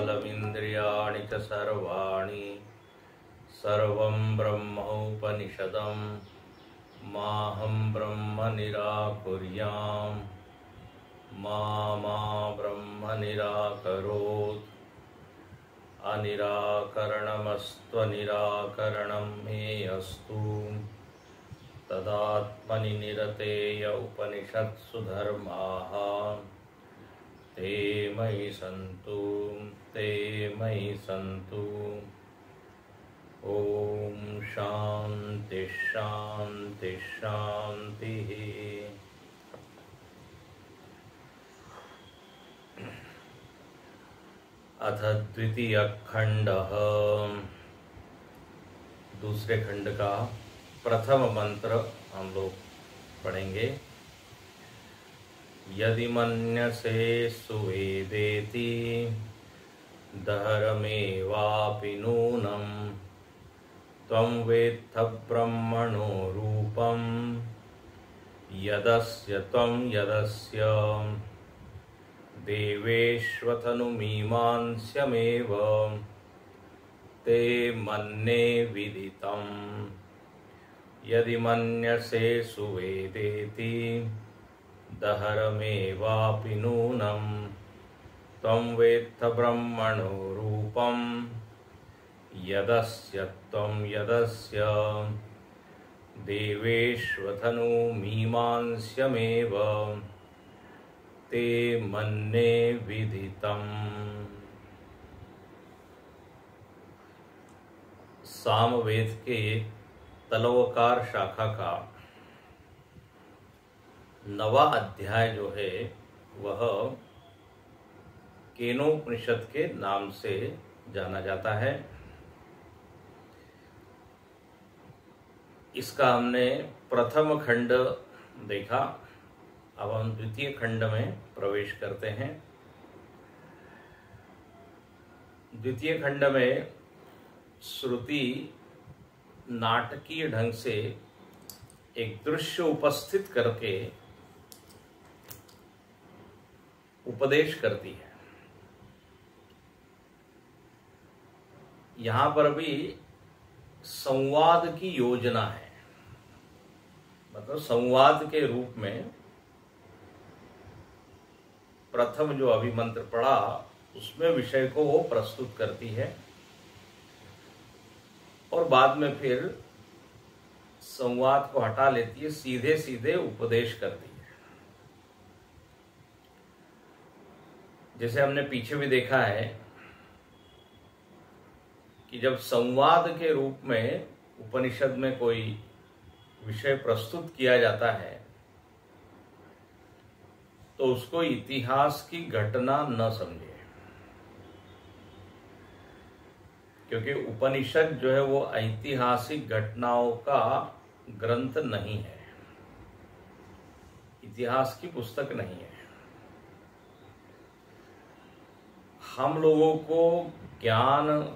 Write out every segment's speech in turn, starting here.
बलमिन्द्रियाणि च सर्वाणि सर्वं ब्रह्मोपनिषदं माहं ब्रह्म निराकुर्यां मा ब्रह्म निराकरोत् अनिराकरणमस्त्वनिराकरणं मे अस्तु तदात्मनि निरतेय उपनिषत्सु धर्माः ते मयि सन्तु। ओम शांति शांति शांति। अथ द्वितीय खंड, दूसरे खंड का प्रथम मंत्र हम लोग पढ़ेंगे। यदि मन्यसे सुवेदेति दहरमेवापि नूनं त्वं वेत्थ ब्रह्मणो रूपं यदस्य त्वं यदस्य देवेष्वथनुमीमांस्यमेव ते मन्ये विदितम्। यदि मन्यसे सुवेदेति दहरमेवापि नूनं त्वं वेत्थ ब्रह्मणो रूपं यदस्य त्वं यदस्य देवेष्वथनुमीमांस्यमेव ते मन्ये विदितम्। सामवेद के तलवकार शाखा का 9वां अध्याय जो है वह केनोपनिषद के नाम से जाना जाता है। इसका हमने प्रथम खंड देखा। अब हम द्वितीय खंड में प्रवेश करते हैं। द्वितीय खंड में श्रुति नाटकीय ढंग से एक दृश्य उपस्थित करके उपदेश करती है। यहां पर भी संवाद की योजना है, मतलब संवाद के रूप में प्रथम जो अभिमंत्र पढ़ा उसमें विषय को वो प्रस्तुत करती है और बाद में फिर संवाद को हटा लेती है, सीधे सीधे उपदेश करती है। जैसे हमने पीछे भी देखा है कि जब संवाद के रूप में उपनिषद में कोई विषय प्रस्तुत किया जाता है तो उसको इतिहास की घटना न समझे, क्योंकि उपनिषद जो है वो ऐतिहासिक घटनाओं का ग्रंथ नहीं है, इतिहास की पुस्तक नहीं है। हम लोगों को ज्ञान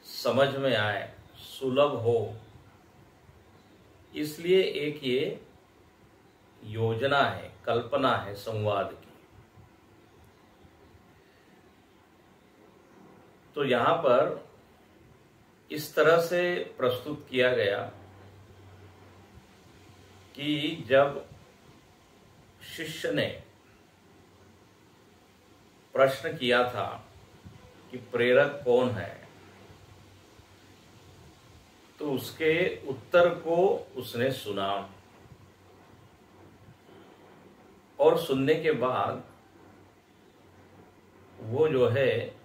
समझ में आए, सुलभ हो, इसलिए एक ये योजना है, कल्पना है संवाद की। तो यहां पर इस तरह से प्रस्तुत किया गया कि जब शिष्य ने प्रश्न किया था कि प्रेरक कौन है, तो उसके उत्तर को उसने सुना और सुनने के बाद वो जो है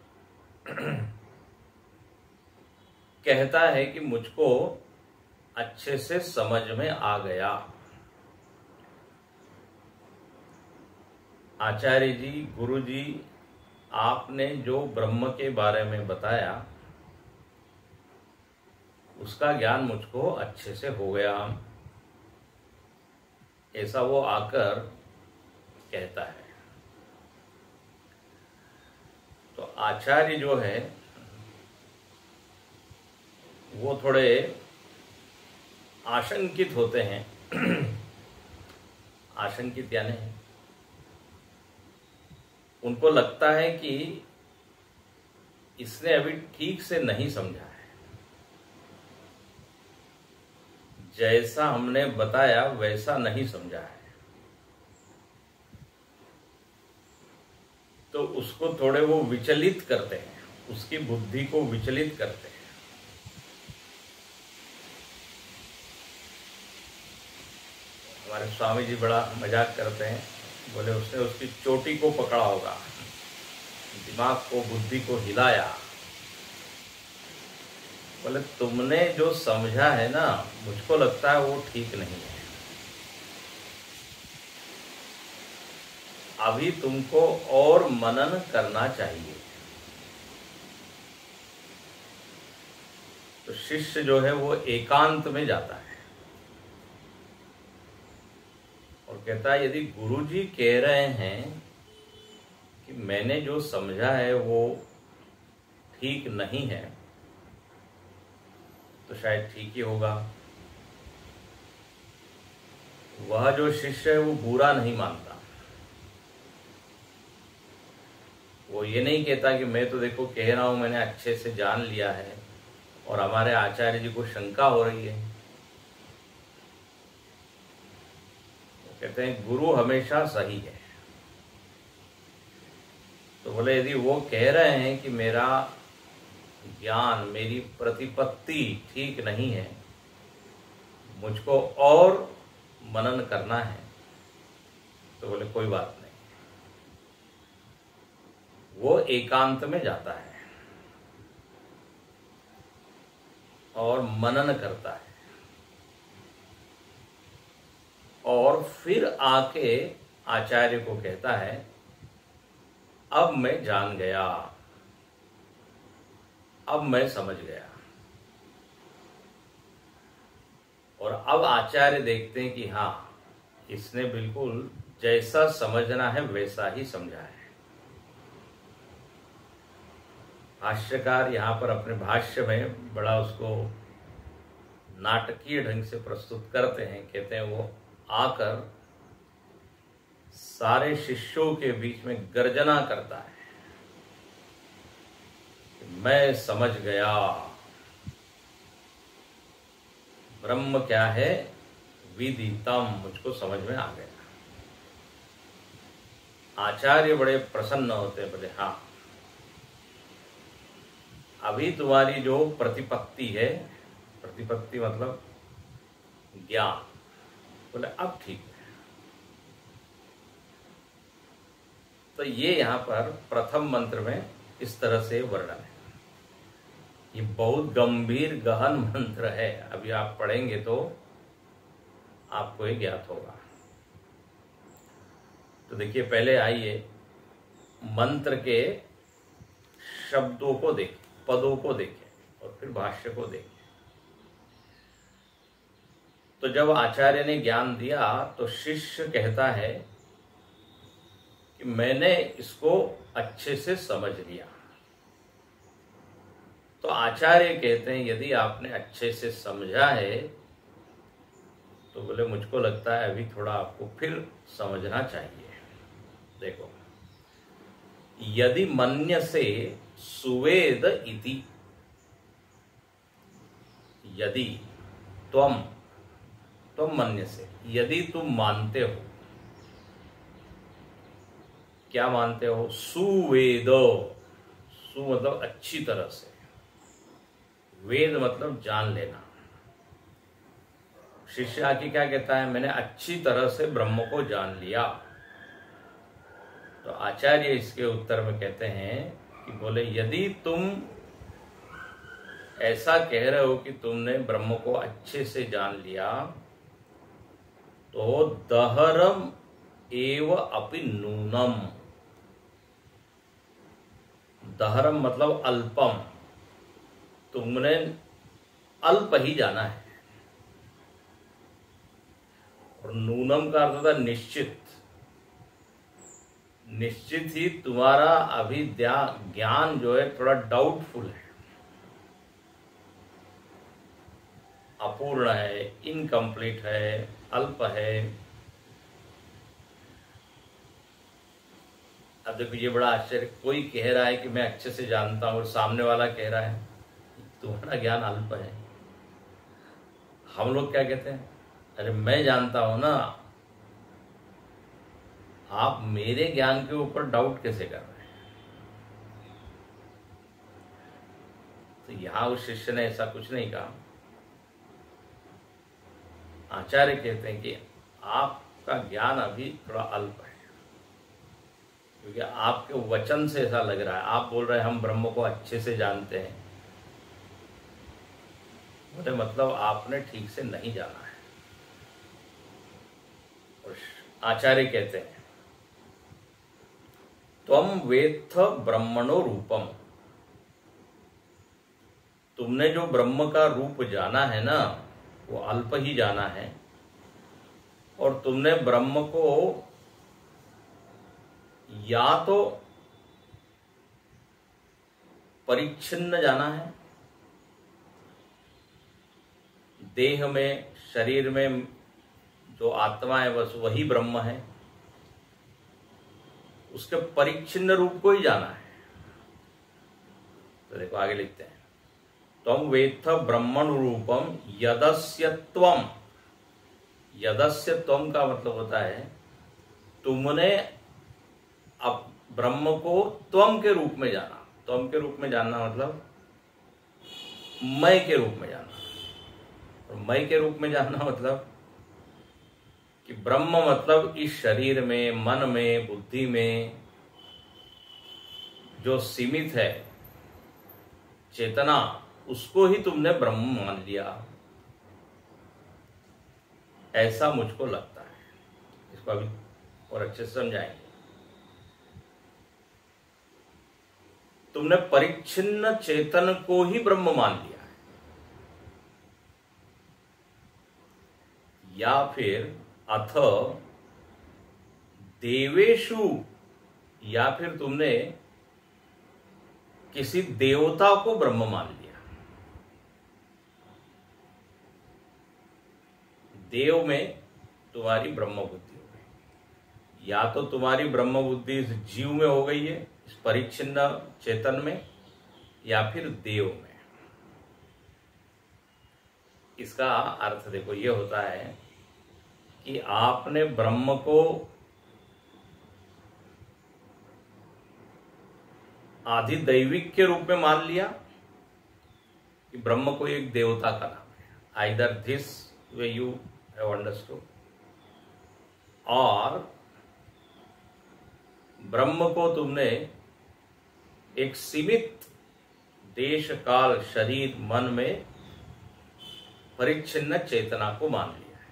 कहता है कि मुझको अच्छे से समझ में आ गया। आचार्य जी, गुरु जी, आपने जो ब्रह्म के बारे में बताया उसका ज्ञान मुझको अच्छे से हो गया, ऐसा वो आकर कहता है। तो आचार्य जो है वो थोड़े आशंकित होते हैं। आशंकित यानी उनको लगता है कि इसने अभी ठीक से नहीं समझा है, जैसा हमने बताया वैसा नहीं समझा है, तो उसको थोड़े वो विचलित करते हैं, उसकी बुद्धि को विचलित करते हैं। हमारे स्वामी जी बड़ा मजाक करते हैं, बोले उसने उसकी चोटी को पकड़ा होगा, दिमाग को, बुद्धि को हिलाया, बोले तुमने जो समझा है ना, मुझको लगता है वो ठीक नहीं है, अभी तुमको और मनन करना चाहिए। तो शिष्य जो है वो एकांत में जाता है और कहता है यदि गुरुजी कह रहे हैं कि मैंने जो समझा है वो ठीक नहीं है, तो शायद ठीक ही होगा। वह जो शिष्य है वो बुरा नहीं मानता, वो ये नहीं कहता कि मैं तो देखो कह रहा हूं, मैंने अच्छे से जान लिया है और हमारे आचार्य जी को शंका हो रही है। वो कहते हैं गुरु हमेशा सही है। तो बोले यदि वो कह रहे हैं कि मेरा ज्ञान, मेरी प्रतिपत्ति ठीक नहीं है, मुझको और मनन करना है, तो बोले कोई बात नहीं। वो एकांत में जाता है और मनन करता है और फिर आके आचार्य को कहता है अब मैं जान गया, अब मैं समझ गया। और अब आचार्य देखते हैं कि हाँ, इसने बिल्कुल जैसा समझना है वैसा ही समझा है। भाष्यकार यहाँ पर अपने भाष्य में बड़ा उसको नाटकीय ढंग से प्रस्तुत करते हैं। कहते हैं वो आकर सारे शिष्यों के बीच में गर्जना करता है, मैं समझ गया, ब्रह्म क्या है, विदितम, मुझको समझ में आ गया। आचार्य बड़े प्रसन्न होते हैं, बोले हाँ, अभी तुम्हारी जो प्रतिपत्ति है, प्रतिपत्ति मतलब ज्ञान, बोले अब ठीक है। तो ये यहाँ पर प्रथम मंत्र में इस तरह से वर्णन है। ये बहुत गंभीर गहन मंत्र है, अभी आप पढ़ेंगे तो आपको ये ज्ञात होगा। तो देखिए, पहले आइए मंत्र के शब्दों को देखें, पदों को देखें और फिर भाष्य को देखें। तो जब आचार्य ने ज्ञान दिया तो शिष्य कहता है कि मैंने इसको अच्छे से समझ लिया। तो आचार्य कहते हैं यदि आपने अच्छे से समझा है तो बोले मुझको लगता है अभी थोड़ा आपको फिर समझना चाहिए। देखो, यदि मन्य से सुवेद इति, यदि त्वम मन्य से, यदि तुम मानते हो, क्या मानते हो, सुवेद, सु मतलब अच्छी तरह से, वेद मतलब जान लेना। शिष्य आके क्या कहता है, मैंने अच्छी तरह से ब्रह्म को जान लिया। तो आचार्य इसके उत्तर में कहते हैं कि बोले यदि तुम ऐसा कह रहे हो कि तुमने ब्रह्म को अच्छे से जान लिया, तो दहरम एव अपि नूनम, दहरम मतलब अल्पम, तुमने अल्प ही जाना है। और नूनम का अर्थ था निश्चित, निश्चित ही तुम्हारा अभी ज्ञान जो है थोड़ा डाउटफुल है, अपूर्ण है, इनकम्प्लीट है, अल्प है। अब देखो ये बड़ा आश्चर्य, कोई कह रहा है कि मैं अच्छे से जानता हूं और सामने वाला कह रहा है तुम्हारा ज्ञान अल्प है। हम लोग क्या कहते हैं, अरे मैं जानता हूं ना, आप मेरे ज्ञान के ऊपर डाउट कैसे कर रहे हैं। तो यहां उस शिष्य ने ऐसा कुछ नहीं कहा। आचार्य कहते हैं कि आपका ज्ञान अभी थोड़ा अल्प है, क्योंकि आपके वचन से ऐसा लग रहा है, आप बोल रहे हैं हम ब्रह्म को अच्छे से जानते हैं, बोले मतलब आपने ठीक से नहीं जाना है। और आचार्य कहते हैं त्वम वेत्थ ब्रह्मणो रूपम, तुमने जो ब्रह्म का रूप जाना है ना वो अल्प ही जाना है, और तुमने ब्रह्म को या तो परिच्छिन्न जाना है, देह में शरीर में जो आत्मा है बस वही ब्रह्म है, उसके परिच्छिन्न रूप को ही जाना है। तो देखो आगे लिखते हैं त्वं वेत्थ ब्रह्मण रूपम यदस्य त्वम। यदस्य त्वम का मतलब होता है तुमने अब ब्रह्म को त्वम के रूप में जाना। त्वम के रूप में जानना मतलब मैं के रूप में जानना, और मैं के रूप में जानना मतलब कि ब्रह्म मतलब इस शरीर में, मन में, बुद्धि में जो सीमित है चेतना, उसको ही तुमने ब्रह्म मान लिया, ऐसा मुझको लगता है। इसको अभी और अच्छे से समझाएंगे। तुमने परिच्छिन्न चेतन को ही ब्रह्म मान लिया है, या फिर अथ देवेशु, या फिर तुमने किसी देवता को ब्रह्म मान लिया। देव में तुम्हारी ब्रह्म बुद्धि हो गई, या तो तुम्हारी ब्रह्म बुद्धि इस जीव में हो गई है, इस परिच्छिन्न चेतन में, या फिर देव में। इसका अर्थ देखो ये होता है कि आपने ब्रह्म को आधिदैविक के रूप में मान लिया कि ब्रह्म को एक देवता का नाम है, either this way you have understood, और ब्रह्म को तुमने एक सीमित देश काल शरीर मन में परिच्छिन्न चेतना को मान लिया है।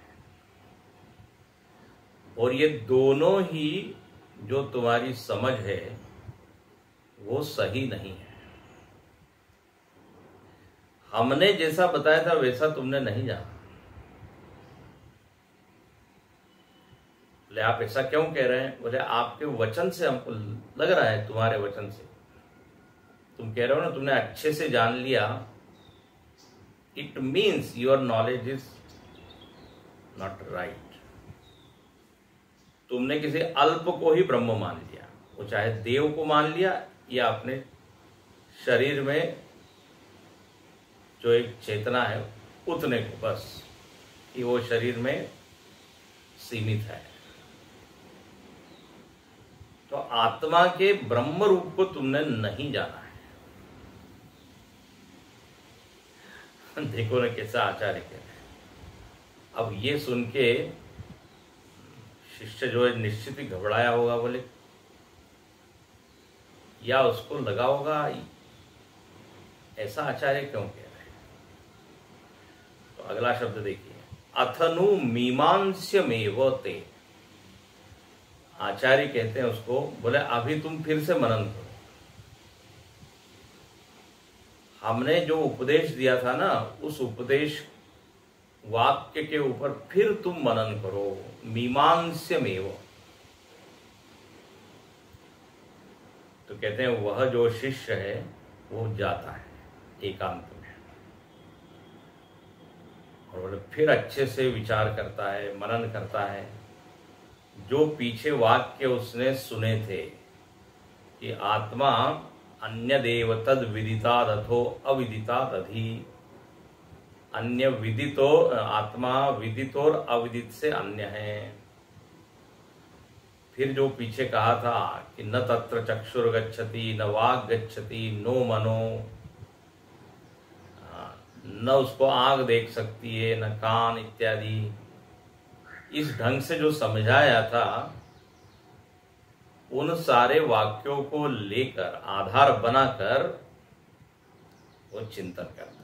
और ये दोनों ही जो तुम्हारी समझ है वो सही नहीं है। हमने जैसा बताया था वैसा तुमने नहीं जाना। बोले आप ऐसा क्यों कह रहे हैं? बोले आपके वचन से हमको लग रहा है, तुम्हारे वचन से तुम कह रहे हो ना तुमने अच्छे से जान लिया, it means your knowledge is not right. तुमने किसी अल्प को ही ब्रह्म मान लिया, वो चाहे देव को मान लिया या अपने शरीर में जो एक चेतना है उतने को, बस कि वो शरीर में सीमित है। तो आत्मा के ब्रह्म रूप को तुमने नहीं जाना है। देखो ना कैसा आचार्य कह रहे हैं। अब ये सुन के शिष्य जो है निश्चित ही घबराया होगा, बोले या उसको लगा होगा ऐसा आचार्य क्यों कह रहे हैं। तो अगला शब्द देखिए, अथनु मीमांस्यमेव ते। आचार्य कहते हैं उसको, बोले अभी तुम फिर से मनन करो। हमने जो उपदेश दिया था ना, उस उपदेश वाक्य के ऊपर फिर तुम मनन करो। मीमांस्यमेव, तो कहते हैं वह जो शिष्य है वो जाता है एकांत में, और फिर अच्छे से विचार करता है, मनन करता है। जो पीछे वाक्य उसने सुने थे कि आत्मा अन्यदेव तद विदिताद अथो अविदिताद अधि। अन्य विदितो आत्मा विदित और अविदित से अन्य है। फिर जो पीछे कहा था कि न तत्र चक्षुर गच्छति न वाग गच्छति नो मनो, न उसको आंख देख सकती है न कान इत्यादि, इस ढंग से जो समझाया था उन सारे वाक्यों को लेकर आधार बनाकर वो चिंतन करता है।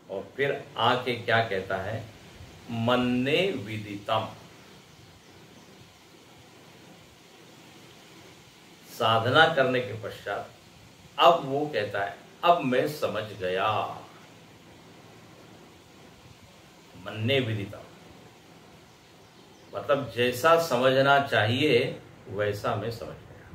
और फिर आके क्या कहता है, मन्ने विदितम। साधना करने के पश्चात अब वो कहता है अब मैं समझ गया। मन्ने विदितम मतलब जैसा समझना चाहिए वैसा मैं समझ गया।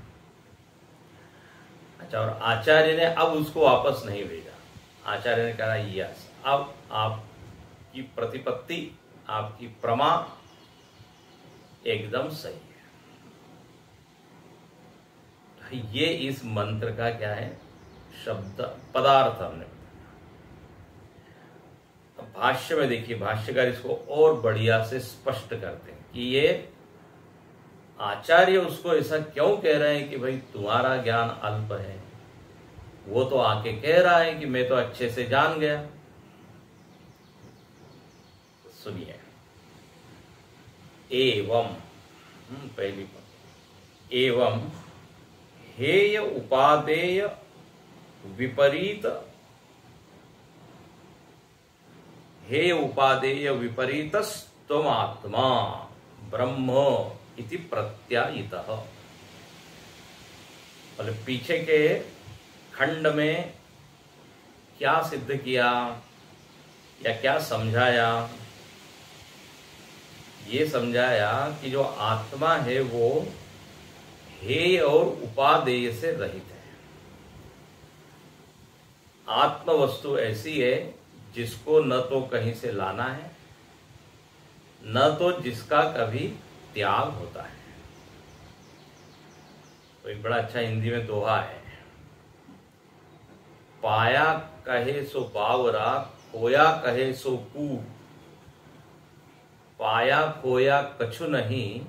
अच्छा, और आचार्य ने अब उसको वापस नहीं भेजा। आचार्य ने कहा यस, अब आपकी प्रतिपत्ति, आपकी प्रमा एकदम सही है। ये इस मंत्र का क्या है, शब्द पदार्थ हमने बताया। भाष्य में देखिए, भाष्यकार इसको और बढ़िया से स्पष्ट करते हैं कि ये आचार्य उसको ऐसा क्यों कह रहे हैं कि भाई तुम्हारा ज्ञान अल्प है। वो तो आके कह रहा है कि मैं तो अच्छे से जान गया। सुनिए, एवं पहली बात, एवं हेय उपादेय विपरीत, हे उपादेय विपरीतस्त्वमात्मा ब्रह्म इति प्रत्यायितः। बोले पीछे के खंड में क्या सिद्ध किया या क्या समझाया, ये समझाया कि जो आत्मा है वो हेय और उपादेय से रहित है। आत्म वस्तु ऐसी है जिसको न तो कहीं से लाना है न तो जिसका कभी त्याग होता है। तो एक बड़ा अच्छा हिंदी में दोहा है, पाया कहे सो बावरा, खोया कहे सो कू, पाया खोया कछु नहीं,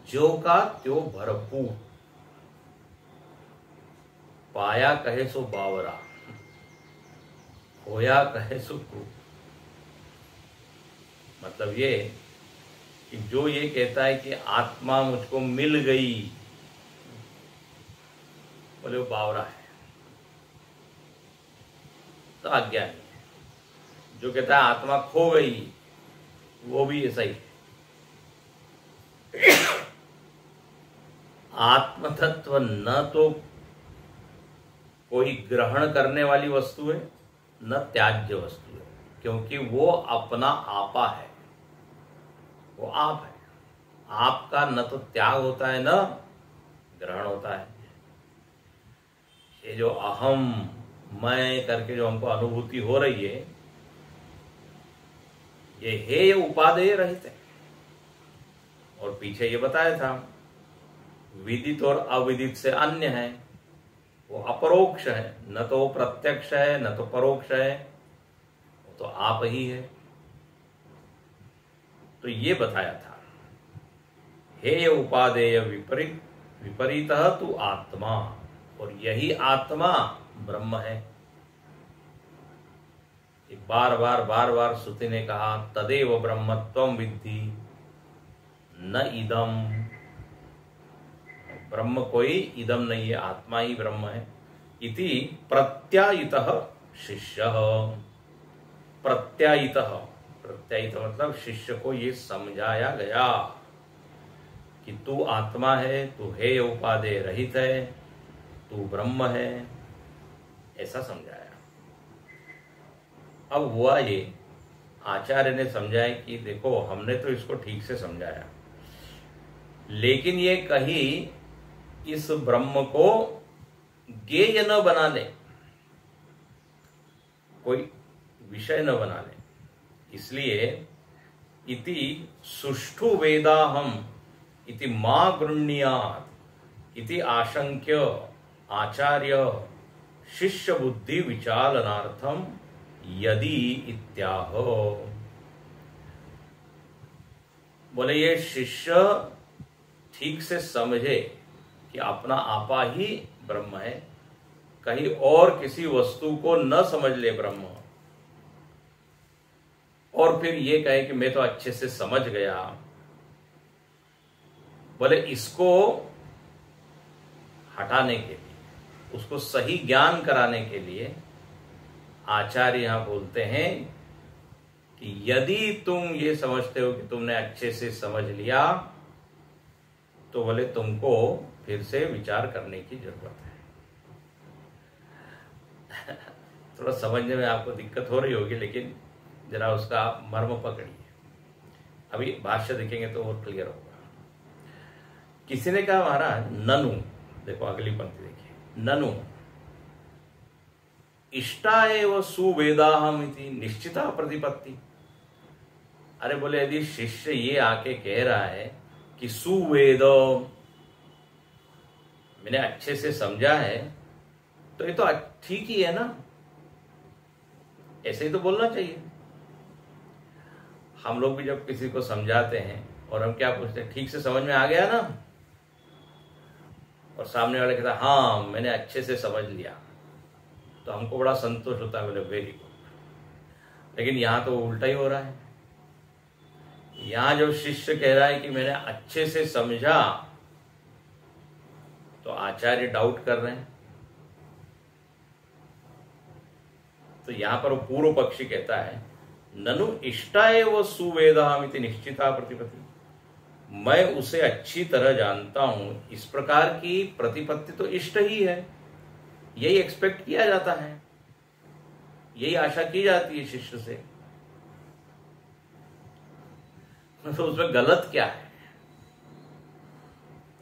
जो का त्यो भरपूर। पाया कहे सो बावरा, खोया कहे सो कू। मतलब ये कि जो ये कहता है कि आत्मा मुझको मिल गई, बोले वो बावरा है, तो अज्ञानी है। जो कहता है आत्मा खो गई, वो भी ऐसा ही है। आत्म तत्व न तो कोई ग्रहण करने वाली वस्तु है न त्याज्य वस्तु है, क्योंकि वो अपना आपा है, वो आप है। आपका न तो त्याग होता है न ग्रहण होता है। ये जो अहम मैं करके जो हमको अनुभूति हो रही है, ये हेय उपादेय रहित है। और पीछे ये बताया था विदित और अविदित से अन्य है, वो अपरोक्ष है, न तो प्रत्यक्ष है न तो परोक्ष है, वो तो आप ही है। तो ये बताया था हेय उपादेय विपरीत विपरीतः तु आत्मा, और यही आत्मा ब्रह्म है। बार बार श्रुति ने कहा तदेव ब्रह्मत्वं विद्धि न इदम। ब्रह्म कोई इदम नहीं है, आत्मा ही ब्रह्म है। इति प्रत्यायितः शिष्यः। प्रत्यायितः, प्रत्यायित मतलब शिष्य को ये समझाया गया कि तू आत्मा है, तू हेय उपादेय रहित है, तू ब्रह्म है, ऐसा समझाया। अब हुआ ये, आचार्य ने समझाया कि देखो हमने तो इसको ठीक से समझाया, लेकिन ये कहीं इस ब्रह्म को ज्ञेय न बना ले, कोई विषय न बना ले। इसलिए इति सुष्ठु वेदाहम इति मा गृह्णीयात् इति आशंक्य आचार्य शिष्य बुद्धि विचालनार्थम यदि इत्याह। बोले ये शिष्य ठीक से समझे कि अपना आपा ही ब्रह्म है, कहीं और किसी वस्तु को न समझ ले ब्रह्म, और फिर ये कहे कि मैं तो अच्छे से समझ गया। बोले इसको हटाने के लिए, उसको सही ज्ञान कराने के लिए आचार्य यहां बोलते हैं कि यदि तुम ये समझते हो कि तुमने अच्छे से समझ लिया, तो बोले तुमको फिर से विचार करने की जरूरत है। थोड़ा समझने में आपको दिक्कत हो रही होगी, लेकिन जरा उसका मर्म पकड़िए। अभी भाष्य देखेंगे तो और क्लियर होगा। किसी ने कहा महाराज ननु, देखो अगली पंक्ति देखिए, ननु इष्टा एव सुवेदाहम इति निश्चिता प्रतिपत्ति। अरे बोले यदि शिष्य ये आके कह रहा है कि सुवेद, मैंने अच्छे से समझा है, तो ये तो ठीक ही है ना, ऐसे ही तो बोलना चाहिए। हम लोग भी जब किसी को समझाते हैं और हम क्या पूछते हैं, ठीक से समझ में आ गया ना, और सामने वाले कहता हाँ मैंने अच्छे से समझ लिया, तो हमको बड़ा संतोष होता है, बोले वेरी गुड। लेकिन यहां तो उल्टा ही हो रहा है। यहां जो शिष्य कह रहा है कि मैंने अच्छे से समझा, तो आचार्य डाउट कर रहे हैं। तो यहां पर वो पूर्व पक्षी कहता है ननु इष्टा एव सुवेदामिति निश्चिता प्रतिपत्ति, मैं उसे अच्छी तरह जानता हूं, इस प्रकार की प्रतिपत्ति तो इष्ट ही है, यही एक्सपेक्ट किया जाता है, यही आशा की जाती है शिष्य से। तो उसमें गलत क्या है?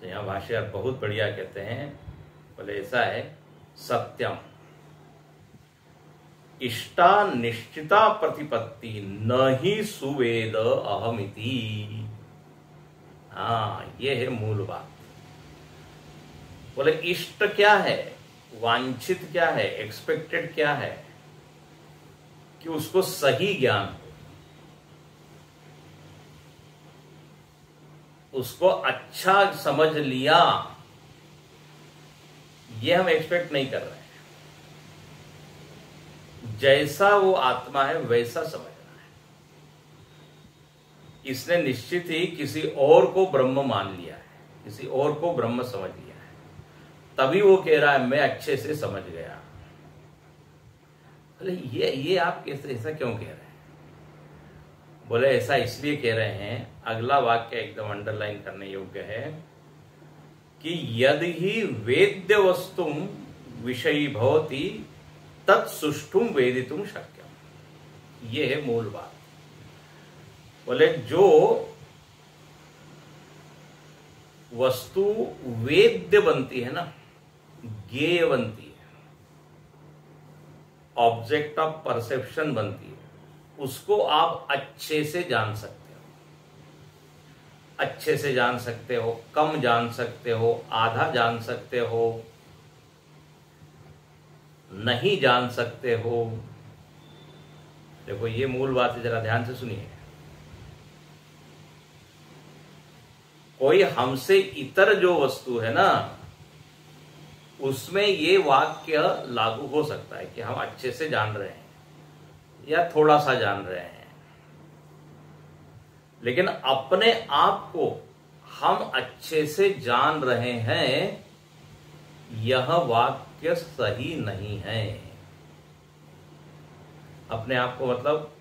तो यहां भाष्यकार बहुत बढ़िया कहते हैं, बोले ऐसा है, सत्यम इष्टा निश्चिता प्रतिपत्ति न ही सुवेद अहमिति। हाँ, ये है मूल बात। बोले इष्ट क्या है, वांछित क्या है, एक्सपेक्टेड क्या है, कि उसको सही ज्ञान, उसको अच्छा समझ लिया, ये हम एक्सपेक्ट नहीं कर रहे हैं। जैसा वो आत्मा है वैसा समझना है। इसने निश्चित ही किसी और को ब्रह्म मान लिया है, किसी और को ब्रह्म समझ लिया है, तभी वो कह रहा है मैं अच्छे से समझ गया। बोले ये आप कैसे, ऐसा क्यों कह रहे हैं? बोले ऐसा इसलिए कह रहे हैं, अगला वाक्य एकदम अंडरलाइन करने योग्य है, कि यदि ही वेद्य वस्तु विषयी भवति तत्सुष्टुम वेदितुम शक्यम। ये है मूल बात। बोले जो वस्तु वेद्य बनती है ना, ज्ञेय बनती है, ऑब्जेक्ट ऑफ परसेप्शन बनती है, उसको आप अच्छे से जान सकते हो। अच्छे से जान सकते हो, कम जान सकते हो, आधा जान सकते हो, नहीं जान सकते हो। देखो ये मूल बात है, जरा ध्यान से सुनिए। कोई हमसे इतर जो वस्तु है ना, उसमें ये वाक्य लागू हो सकता है कि हम अच्छे से जान रहे हैं या थोड़ा सा जान रहे हैं, लेकिन अपने आप को हम अच्छे से जान रहे हैं, यह वाक्य सही नहीं है। अपने आप को मतलब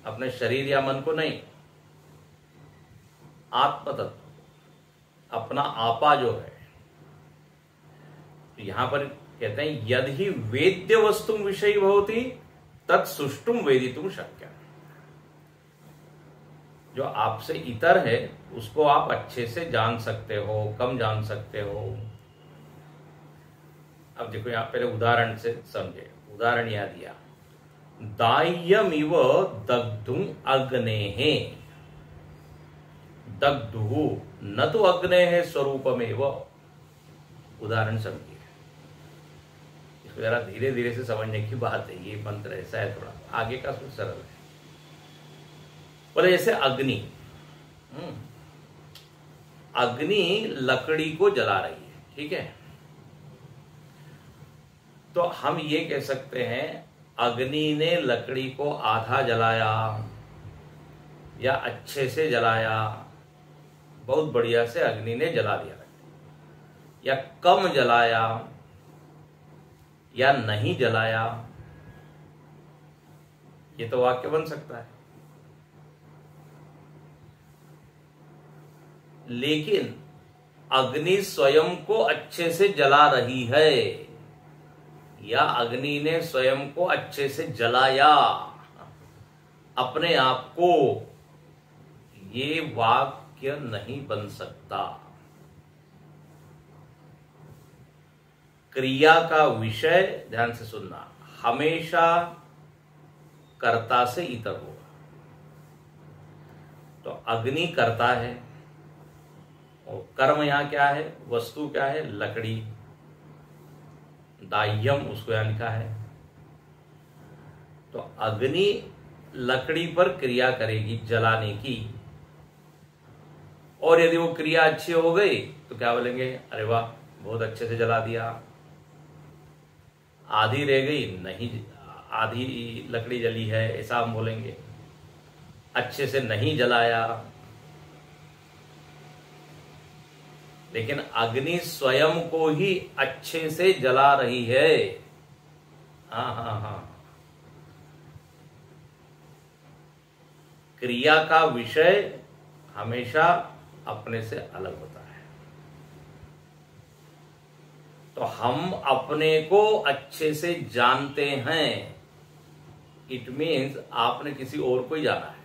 अपने शरीर या मन को नहीं, आत्म तत्व, अपना आपा जो है। यहां पर कहते हैं यदि वेद्य वस्तु विषय भवति तत्सुष्टुम वेदितुम शक्य। जो आपसे इतर है उसको आप अच्छे से जान सकते हो, कम जान सकते हो। अब देखो यहां पहले उदाहरण से समझे। उदाहरण यहां दिया, दाह्यमिव दग्धुम अग्नेः। दग्धु न तो अग्ने है स्वरूपमेव। उदाहरण समझिए, इसको जरा धीरे धीरे से समझने की बात है। ये मंत्र ऐसा है, थोड़ा आगे का कुछ सरल है। पर जैसे अग्नि, अग्नि लकड़ी को जला रही है, ठीक है, तो हम ये कह सकते हैं अग्नि ने लकड़ी को आधा जलाया या अच्छे से जलाया, बहुत बढ़िया से अग्नि ने जला दिया, या कम जलाया या नहीं जलाया, ये तो वाक्य बन सकता है। लेकिन अग्नि स्वयं को अच्छे से जला रही है या अग्नि ने स्वयं को अच्छे से जलाया अपने आप को, ये वाक्य नहीं बन सकता। क्रिया का विषय, ध्यान से सुनना, हमेशा कर्ता से इतर होगा। तो अग्नि कर्ता है और कर्म यहां क्या है, वस्तु क्या है, लकड़ी, दाह्यम उसको यहां लिखा है। तो अग्नि लकड़ी पर क्रिया करेगी जलाने की, और यदि वो क्रिया अच्छी हो गई तो क्या बोलेंगे, अरे वाह बहुत अच्छे से जला दिया। आधी रह गई, नहीं, आधी लकड़ी जली है, ऐसा हम बोलेंगे। अच्छे से नहीं जलाया। लेकिन अग्नि स्वयं को ही अच्छे से जला रही है। हाँ, क्रिया का विषय हमेशा अपने से अलग होता है। तो हम अपने को अच्छे से जानते हैं, इट मीन्स आपने किसी और को ही जाना है।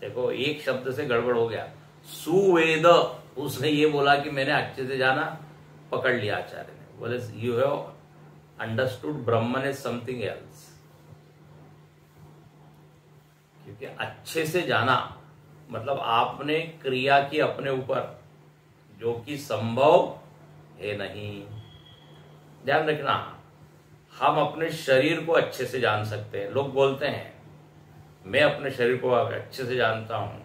देखो एक शब्द से गड़बड़ हो गया, सुवेद, उसने ये बोला कि मैंने अच्छे से जाना, पकड़ लिया आचार्य ने, बोले you have understood Brahman is something else. क्योंकि अच्छे से जाना मतलब आपने क्रिया की अपने ऊपर, जो कि संभव है नहीं। ध्यान रखना, हम अपने शरीर को अच्छे से जान सकते हैं। लोग बोलते हैं मैं अपने शरीर को अच्छे से जानता हूं,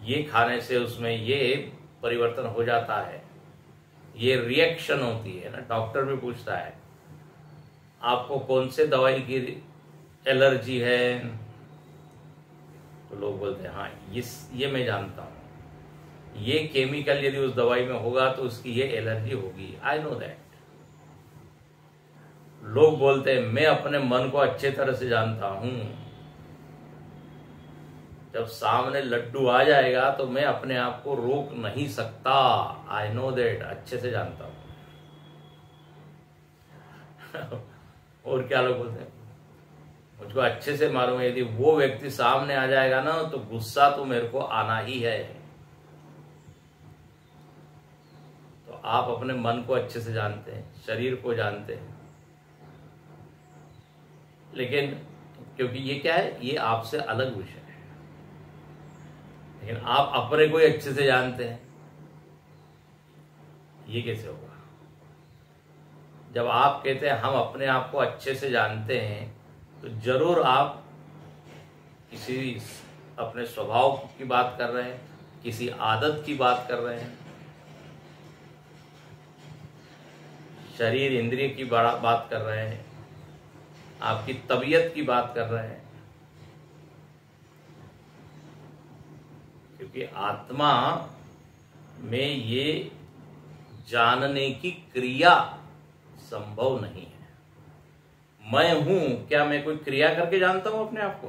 ये खाने से उसमें ये परिवर्तन हो जाता है, ये रिएक्शन होती है ना। डॉक्टर भी पूछता है आपको कौन से दवाई की एलर्जी है, तो लोग बोलते हैं हाँ ये मैं जानता हूं, ये केमिकल यदि उस दवाई में होगा तो उसकी ये एलर्जी होगी, आई नो दैट। लोग बोलते हैं मैं अपने मन को अच्छे तरह से जानता हूं, जब सामने लड्डू आ जाएगा तो मैं अपने आप को रोक नहीं सकता, आई नो दैट, अच्छे से जानता हूं। और क्या लोग बोलते हैं, मुझको अच्छे से मालूम है यदि वो व्यक्ति सामने आ जाएगा ना तो गुस्सा तो मेरे को आना ही है। तो आप अपने मन को अच्छे से जानते हैं, शरीर को जानते हैं, लेकिन क्योंकि ये क्या है, ये आपसे अलग विषय है। लेकिन आप अपने को ही अच्छे से जानते हैं, ये कैसे होगा? जब आप कहते हैं हम अपने आप को अच्छे से जानते हैं तो जरूर आप किसी अपने स्वभाव की बात कर रहे हैं, किसी आदत की बात कर रहे हैं, शरीर इंद्रिय की बात कर रहे हैं, आपकी तबीयत की बात कर रहे हैं। क्योंकि आत्मा में ये जानने की क्रिया संभव नहीं है। मैं हूं, क्या मैं कोई क्रिया करके जानता हूं अपने आप को?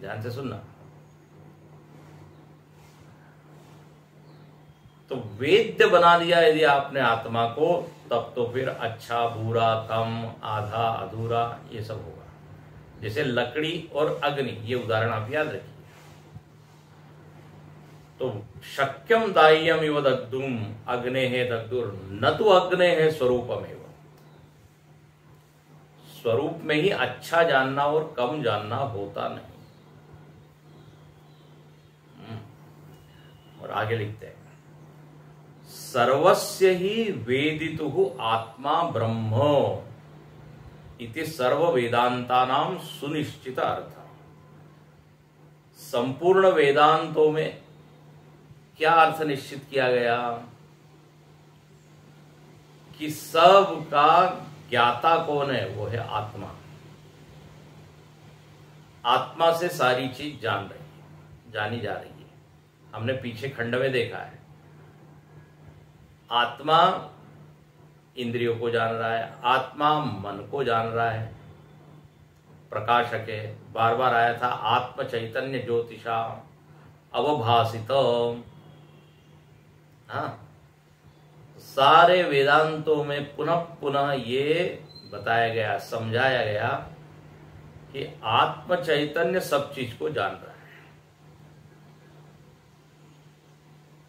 ध्यान से सुनना। तो वेद्य बना दिया यदि आपने आत्मा को, तब तो फिर अच्छा बुरा कम आधा अधूरा ये सब होगा। जैसे लकड़ी और अग्नि, ये उदाहरण आप याद रखिए। तो शक्यम दाह्यम इव दग्धुम अग्ने है दग्धुर न तो अग्ने है स्वरूपमेव। स्वरूप में ही अच्छा जानना और कम जानना होता नहीं। और आगे लिखते हैं, सर्वस्य ही वेदितुः आत्मा ब्रह्म इति सर्व वेदांतानाम सुनिश्चित अर्थ। संपूर्ण वेदांतों में क्या अर्थ निश्चित किया गया कि सब का ज्ञाता कौन है? वो है आत्मा। आत्मा से सारी चीज जानी जा रही है। हमने पीछे खंड में देखा है, आत्मा इंद्रियों को जान रहा है, आत्मा मन को जान रहा है, प्रकाशक है। बार बार आया था, आत्म चैतन्य ज्योतिषा अवभासित। हाँ, सारे वेदांतों में पुनः पुनः ये बताया गया, समझाया गया कि आत्म चैतन्य सब चीज को जान रहा है।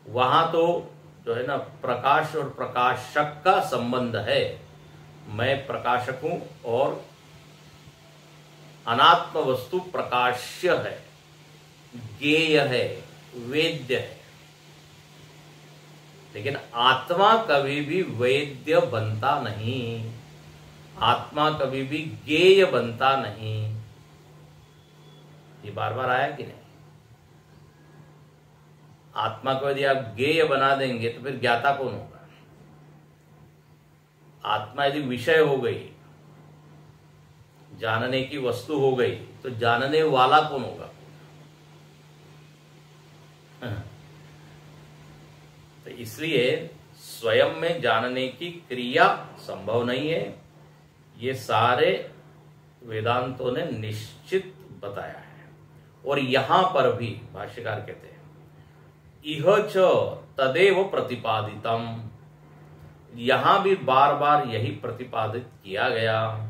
वहां तो जो है ना, प्रकाश और प्रकाशक का संबंध है। मैं प्रकाशक हूं और अनात्म वस्तु प्रकाश्य है, ज्ञेय है, वेद्य है। लेकिन आत्मा कभी भी वेद्य बनता नहीं, आत्मा कभी भी ज्ञेय बनता नहीं। ये बार बार आया कि नहीं? आत्मा को यदि आप ज्ञेय बना देंगे तो फिर ज्ञाता कौन होगा? आत्मा यदि विषय हो गई, जानने की वस्तु हो गई, तो जानने वाला कौन होगा? तो इसलिए स्वयं में जानने की क्रिया संभव नहीं है। ये सारे वेदांतों ने निश्चित बताया है। और यहां पर भी भाष्यकार कहते हैं, इह च तदेव प्रतिपादितम। यहां भी बार बार यही प्रतिपादित किया गया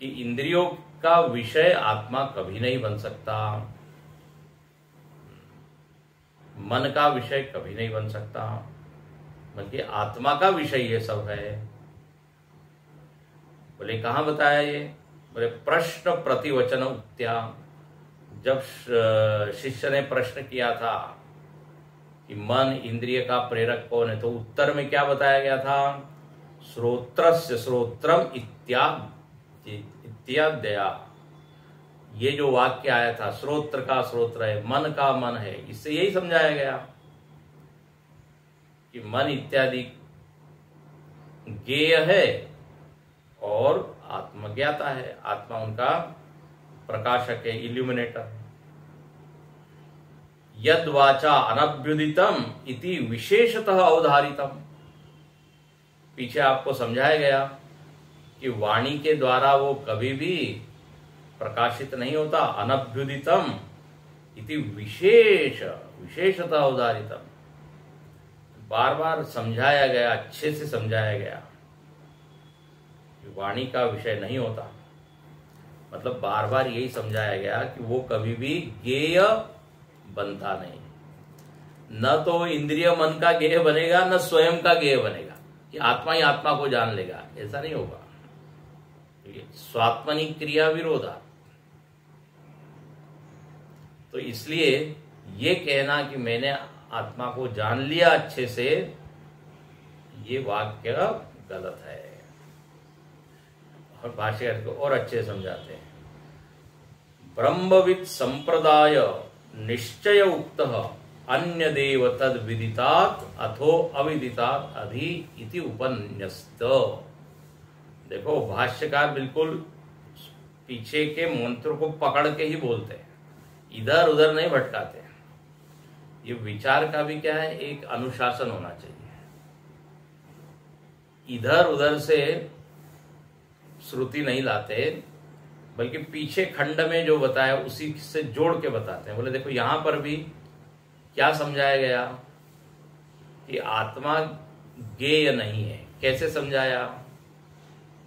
कि इंद्रियों का विषय आत्मा कभी नहीं बन सकता, मन का विषय कभी नहीं बन सकता, बल्कि आत्मा का विषय ये सब है। बोले कहां बताया ये? बोले प्रश्न प्रतिवचन उक्त्या। जब शिष्य ने प्रश्न किया था कि मन इंद्रिय का प्रेरक कौन है, तो उत्तर में क्या बताया गया था? श्रोत्रस्य श्रोत्रम इत्यादया। ये जो वाक्य आया था, श्रोत्र का श्रोत्र है, मन का मन है, इससे यही समझाया गया कि मन इत्यादि ज्ञेय है और आत्मज्ञाता है। आत्मा उनका प्रकाशक है, इल्यूमिनेटर। यद वाचा अनभ्युदितम इति विशेषतः अवधारितम। पीछे आपको समझाया गया कि वाणी के द्वारा वो कभी भी प्रकाशित नहीं होता। अनभ्युदितम इति विशेषतः अवधारितम। बार बार समझाया गया, अच्छे से समझाया गया कि वाणी का विषय नहीं होता। मतलब बार बार यही समझाया गया कि वो कभी भी ज्ञेय बनता नहीं। न तो इंद्रिय मन का ज्ञेय बनेगा, न स्वयं का ज्ञेय बनेगा कि आत्मा ही आत्मा को जान लेगा, ऐसा नहीं होगा। स्वात्मनि क्रिया विरोधा। तो इसलिए ये कहना कि मैंने आत्मा को जान लिया अच्छे से, ये वाक्य गलत है। और भाष्यकार को और अच्छे समझाते हैं, ब्रह्मविद संप्रदाय निश्चय उक्त अन्य देव तद विदितात् अथो अविदितात् अधि इति उपन्यस्त। देखो भाष्यकार बिल्कुल पीछे के मंत्र को पकड़ के ही बोलते हैं, इधर उधर नहीं भटकाते। ये विचार का भी क्या है, एक अनुशासन होना चाहिए। इधर उधर से श्रुति नहीं लाते, बल्कि पीछे खंड में जो बताया उसी से जोड़ के बताते हैं। बोले देखो यहां पर भी क्या समझाया गया कि आत्मा ज्ञेय नहीं है। कैसे समझाया?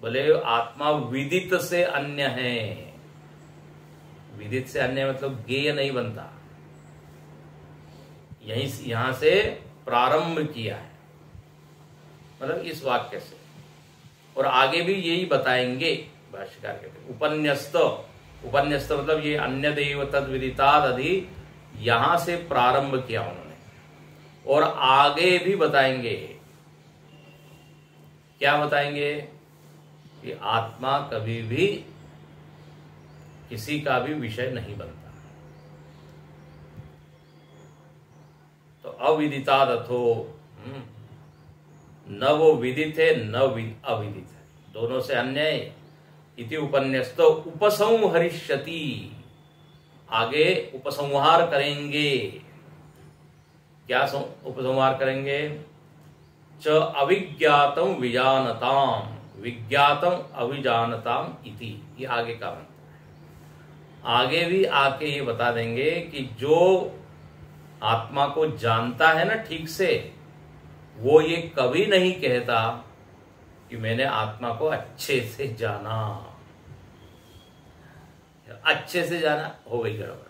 बोले आत्मा विदित से अन्य है। विदित से अन्य मतलब ज्ञेय नहीं बनता। यहां से प्रारंभ किया है, मतलब इस वाक्य से। और आगे भी यही बताएंगे। भाष्यकार कहते हैं उपन्यस्त, उपन्यस्त मतलब ये अन्य देव तद विदिताद अधि, यहां से प्रारंभ किया उन्होंने, और आगे भी बताएंगे। क्या बताएंगे? कि आत्मा कभी भी किसी का भी विषय नहीं बनता। तो अविदिताद अथो, न वो विदित है न अविदित है, दोनों से अन्य है। इति उपन्यस्त उपसंहरिष्यति, आगे उपसंहार करेंगे। क्या उपसंहार करेंगे? च अविज्ञातम विजानताम, विज्ञातम अविजानताम इति, ये आगे का मंत्र है। आगे भी आके ये बता देंगे कि जो आत्मा को जानता है ना ठीक से, वो ये कभी नहीं कहता कि मैंने आत्मा को अच्छे से जाना। अच्छे से जाना हो गई गड़बड़,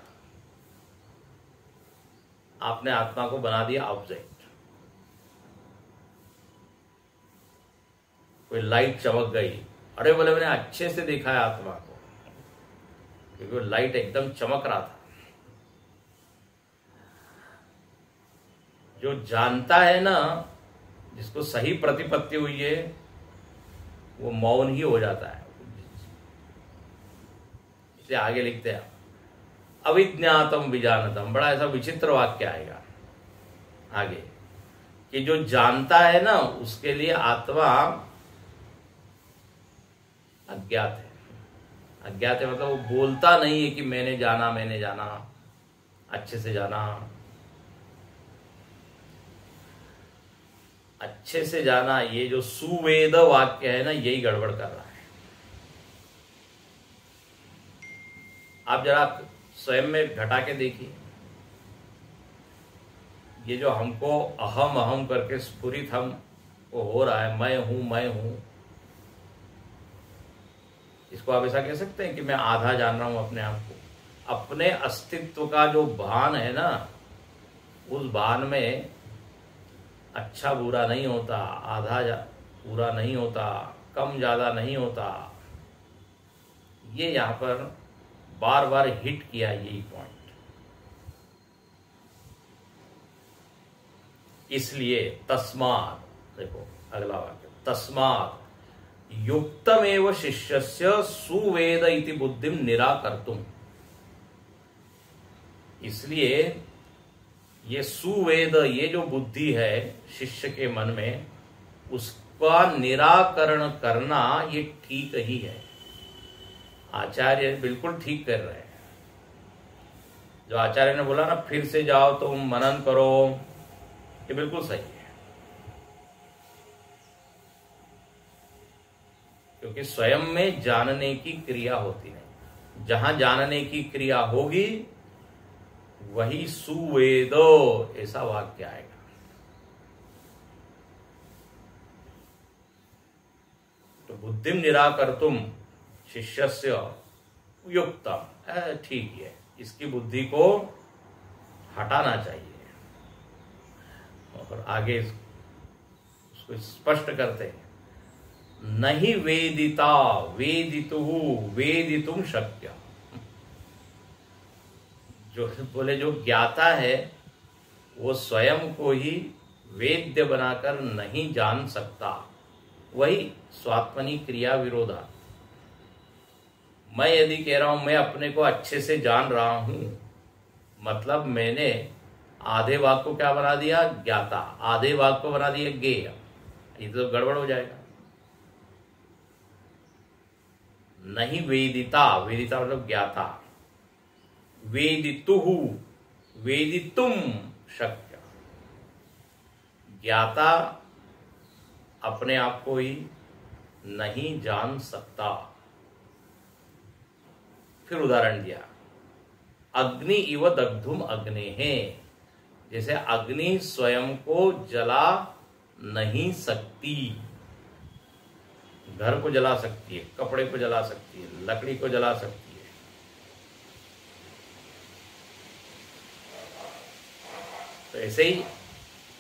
आपने आत्मा को बना दिया ऑब्जेक्ट। कोई लाइट चमक गई, अरे बोले मैंने अच्छे से देखा है आत्मा को, क्योंकि वो लाइट एकदम चमक रहा था। जो जानता है ना, जिसको सही प्रतिपत्ति हुई है, वो मौन ही हो जाता है। इसलिए आगे लिखते हैं अविज्ञातम विजानतम, बड़ा ऐसा विचित्र वाक्य आएगा आगे, कि जो जानता है ना उसके लिए आत्मा अज्ञात है। अज्ञात है मतलब वो बोलता नहीं है कि मैंने जाना, मैंने जाना, अच्छे से जाना। अच्छे से जाना, ये जो सुवेद वाक्य है ना, यही गड़बड़ कर रहा है। आप जरा स्वयं में घटा के देखिए, ये जो हमको अहम अहम करके स्फुरित हम वो हो रहा है, मैं हूं मैं हूं, इसको आप ऐसा कह सकते हैं कि मैं आधा जान रहा हूं अपने आप को। अपने अस्तित्व का जो भान है ना, उस भान में अच्छा बुरा नहीं होता, आधा पूरा नहीं होता, कम ज्यादा नहीं होता। ये यहां पर बार बार हिट किया यही पॉइंट। इसलिए तस्मात्, देखो अगला वाक्य, तस्मात् युक्तमेव शिष्यस्य सुवेद इति बुद्धिम निराकर्तुम। इसलिए ये सुवेद, ये जो बुद्धि है शिष्य के मन में, उसका निराकरण करना ये ठीक ही है। आचार्य बिल्कुल ठीक कर रहे हैं। जो आचार्य ने बोला ना, फिर से जाओ तुम मनन करो, ये बिल्कुल सही है। क्योंकि स्वयं में जानने की क्रिया होती नहीं। जहां जानने की क्रिया होगी वही सुवेदो, ऐसा वाक्य आएगा। तो बुद्धिम निराकर्तुम शिष्यस्य युक्तम, ठीक है, इसकी बुद्धि को हटाना चाहिए। और आगे उसको स्पष्ट करते हैं, नहीं वेदिता वेदितु वेदितुम शक्य। जो बोले जो ज्ञाता है वो स्वयं को ही वेद्य बनाकर नहीं जान सकता, वही स्वात्मनि क्रिया विरोधा। मैं यदि कह रहा हूं मैं अपने को अच्छे से जान रहा हूं, मतलब मैंने आधे वाक्य को क्या बना दिया? ज्ञाता। आधे वाक्य को बना दिया ज्ञेय। ये तो गड़बड़ हो जाएगा। नहीं वेदिता, वेदिता मतलब ज्ञाता। वेदितुहु वेदितुम शक्य। ज्ञाता अपने आप को ही नहीं जान सकता। फिर उदाहरण दिया, अग्नि इव दग्धुम अग्ने है। जैसे अग्नि स्वयं को जला नहीं सकती, घर को जला सकती है, कपड़े को जला सकती है, लकड़ी को जला सकती है। तो ऐसे ही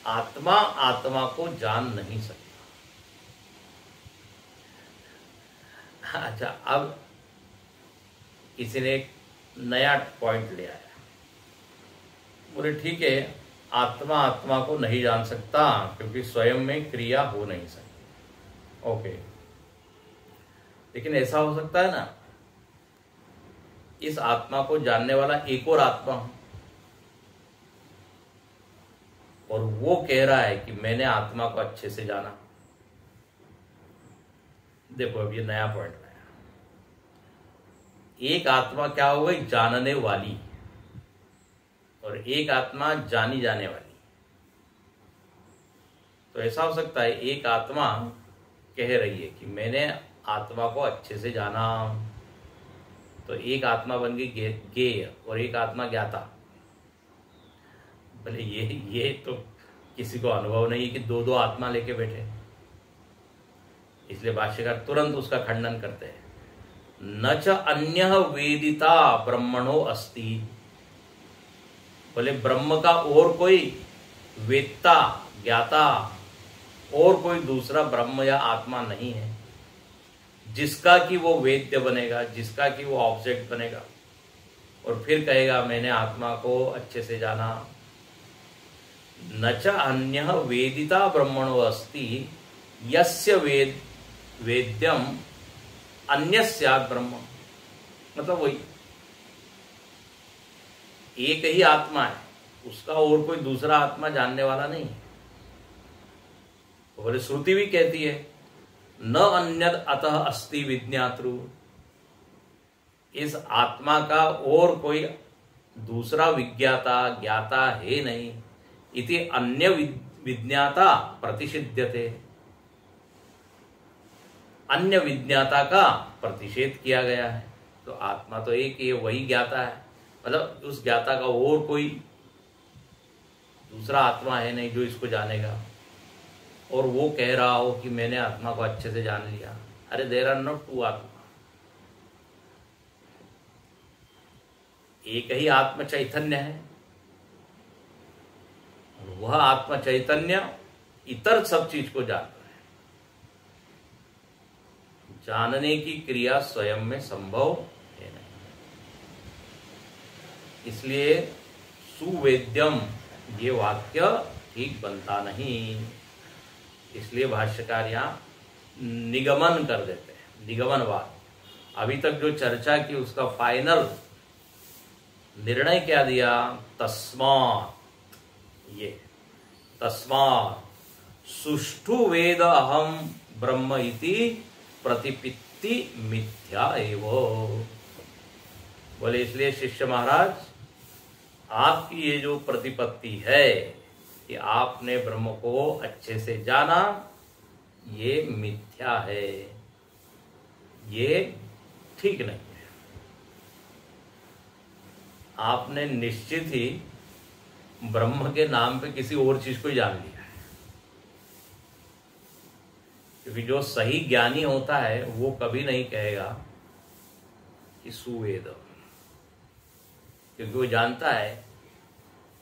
आत्मा आत्मा को जान नहीं सकता। अच्छा, अब किसी ने एक नया पॉइंट ले आया, बोले ठीक है, आत्मा आत्मा को नहीं जान सकता क्योंकि स्वयं में क्रिया हो नहीं सकती। ओके, लेकिन ऐसा हो सकता है ना, इस आत्मा को जानने वाला एक और आत्मा हो और वो कह रहा है कि मैंने आत्मा को अच्छे से जाना। देखो अब ये नया पॉइंट आया। एक आत्मा क्या हो गई? जानने वाली, और एक आत्मा जानी जाने वाली। तो ऐसा हो सकता है एक आत्मा कह रही है कि मैंने आत्मा को अच्छे से जाना, तो एक आत्मा बन गई ज्ञेय और एक आत्मा ज्ञाता। भले ये तो किसी को अनुभव नहीं है कि दो दो आत्मा लेके बैठे, इसलिए भाष्यकार तुरंत उसका खंडन करते हैं। न च अन्यः वेदिता ब्रह्मणो अस्ति, बोले ब्रह्म का और कोई वेत्ता ज्ञाता और कोई दूसरा ब्रह्म या आत्मा नहीं है जिसका कि वो वेद्य बनेगा, जिसका कि वो ऑब्जेक्ट बनेगा और फिर कहेगा मैंने आत्मा को अच्छे से जाना। न च अन्यः वेदिता ब्रह्मणो अस्ति यस्य वेद्यम अन्यस्यात् ब्रह्म। मतलब वही एक ही आत्मा है, उसका और कोई दूसरा आत्मा जानने वाला नहीं है। बोले श्रुति भी कहती है न अन्यद अतः अस्ति विज्ञातृ, इस आत्मा का और कोई दूसरा विज्ञाता ज्ञाता है नहीं। इति अन्य विज्ञाता प्रतिषिध्यते, अन्य विज्ञाता का प्रतिषेध किया गया है। तो आत्मा तो एक ही, वही ज्ञाता है, मतलब उस ज्ञाता का और कोई दूसरा आत्मा है नहीं जो इसको जानेगा। और वो कह रहा हो कि मैंने आत्मा को अच्छे से जान लिया। अरे देयर आर नॉट टू आत्मा, एक ही आत्म चैतन्य है। वह आत्म चैतन्य इतर सब चीज को जानता है। जानने की क्रिया स्वयं में संभव है नहीं, इसलिए सुवेद्यम ये वाक्य ठीक बनता नहीं। इसलिए भाष्यकार यहां निगमन कर देते हैं, निगमनवाद। अभी तक जो चर्चा की उसका फाइनल निर्णय क्या दिया? तस्मात्, ये तस्मात् सुष्ठु वेद अहम ब्रह्म इति प्रतिपत्ति मिथ्या एव। बोले इसलिए शिष्य महाराज, आपकी ये जो प्रतिपत्ति है कि आपने ब्रह्म को अच्छे से जाना, ये मिथ्या है, ये ठीक नहीं है। आपने निश्चित ही ब्रह्म के नाम पे किसी और चीज को जान लिया है। क्योंकि जो सही ज्ञानी होता है वो कभी नहीं कहेगा कि सुवेद, क्योंकि वो जानता है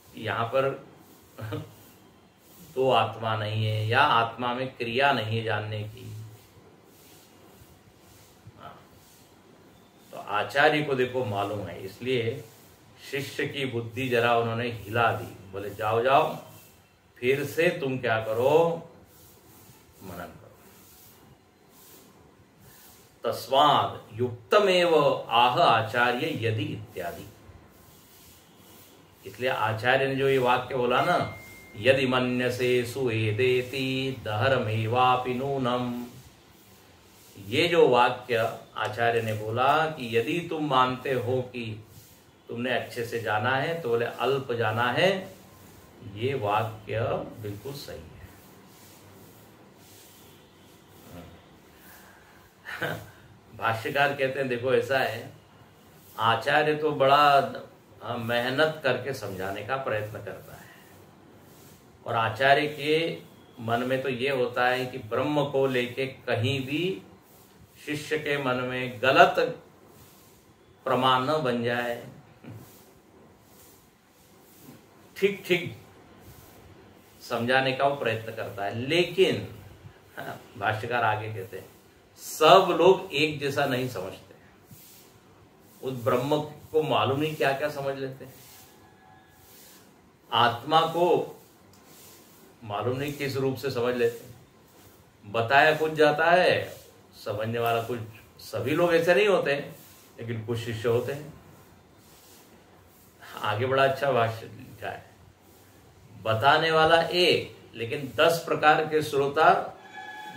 कि यहां पर दो आत्मा नहीं है या आत्मा में क्रिया नहीं है जानने की। तो आचार्य को देखो मालूम है, इसलिए शिष्य की बुद्धि जरा उन्होंने हिला दी। बोले जाओ जाओ, फिर से तुम क्या करो, मनन करो। तस्माद् युक्तमेव आह आचार्य यदि इत्यादि। इसलिए आचार्य ने जो ये वाक्य बोला ना, यदि मन्यसे सुवेदेति दहरमेवापि नूनम, ये जो वाक्य आचार्य ने बोला कि यदि तुम मानते हो कि तुमने अच्छे से जाना है, तो बोले अल्प जाना है, ये वाक्य बिल्कुल सही है। भाष्यकार कहते हैं देखो ऐसा है, आचार्य तो बड़ा मेहनत करके समझाने का प्रयत्न करता है, और आचार्य के मन में तो ये होता है कि ब्रह्म को लेके कहीं भी शिष्य के मन में गलत प्रमाण न बन जाए, ठीक ठीक समझाने का वो प्रयत्न करता है। लेकिन भाष्यकार आगे कहते हैं सब लोग एक जैसा नहीं समझते। उस ब्रह्म को मालूम नहीं क्या क्या समझ लेते हैं। आत्मा को मालूम नहीं किस रूप से समझ लेते हैं। बताया कुछ जाता है, समझने वाला कुछ। सभी लोग ऐसे नहीं होते हैं, लेकिन कुछ शिष्य होते हैं। आगे बड़ा अच्छा भाष्य लिखा है, बताने वाला एक, लेकिन 10 प्रकार के श्रोता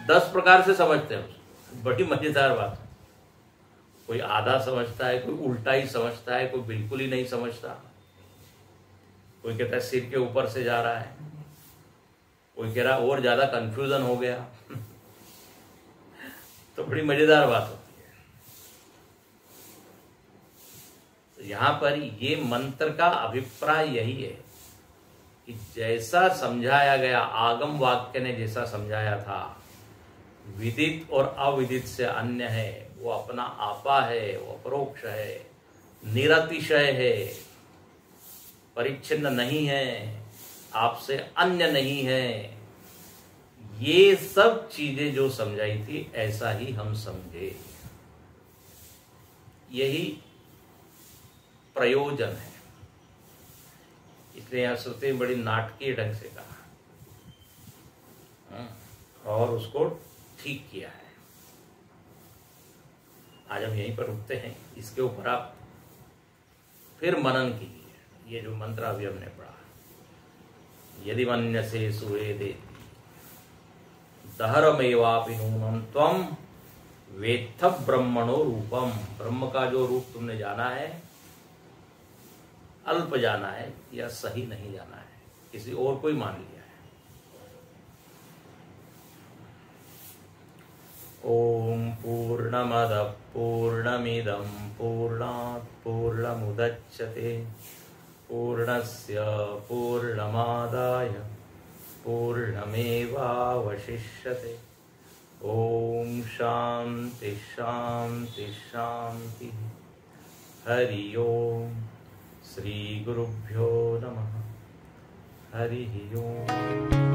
10 प्रकार से समझते हैं उसको। बड़ी मजेदार बात है। कोई आधा समझता है, कोई उल्टा ही समझता है, कोई बिल्कुल ही नहीं समझता। कोई कहता है सिर के ऊपर से जा रहा है, कोई कह रहा और ज्यादा कंफ्यूजन हो गया। तो बड़ी मजेदार बात होती है। तो यहां पर ये मंत्र का अभिप्राय यही है कि जैसा समझाया गया, आगम वाक्य ने जैसा समझाया था, विदित और अविदित से अन्य है, वो अपना आपा है, वो अपरोक्ष है, निरतिशय है, परिच्छिन्न नहीं है, आपसे अन्य नहीं है। ये सब चीजें जो समझाई थी, ऐसा ही हम समझे। यही प्रयोजन है। इसलिए यहां श्रुति बड़ी नाटकीय ढंग से कहा और उसको ठीक किया है। आज हम यहीं पर रुकते हैं। इसके ऊपर आप फिर मनन कीजिए। ये जो मंत्र अभी हमने पढ़ा, यदि मन्यसे सुवेदे दहरमेवापि नूनम त्वं वेत्थ ब्रह्मणो रूपम। ब्रह्म का जो रूप तुमने जाना है, अल्प जाना है या सही नहीं जाना है, किसी और को ही मान लिया है। ओम पूर्णमदः पूर्णमिदं पूर्णात् पूर्णमुदच्यते पूर्णस्य पूर्णमादाय पूर्णमेवावशिष्यते। ओम शांति शांति शांति। हरि ओम। श्री गुरुभ्यो नमः। हरि ओम।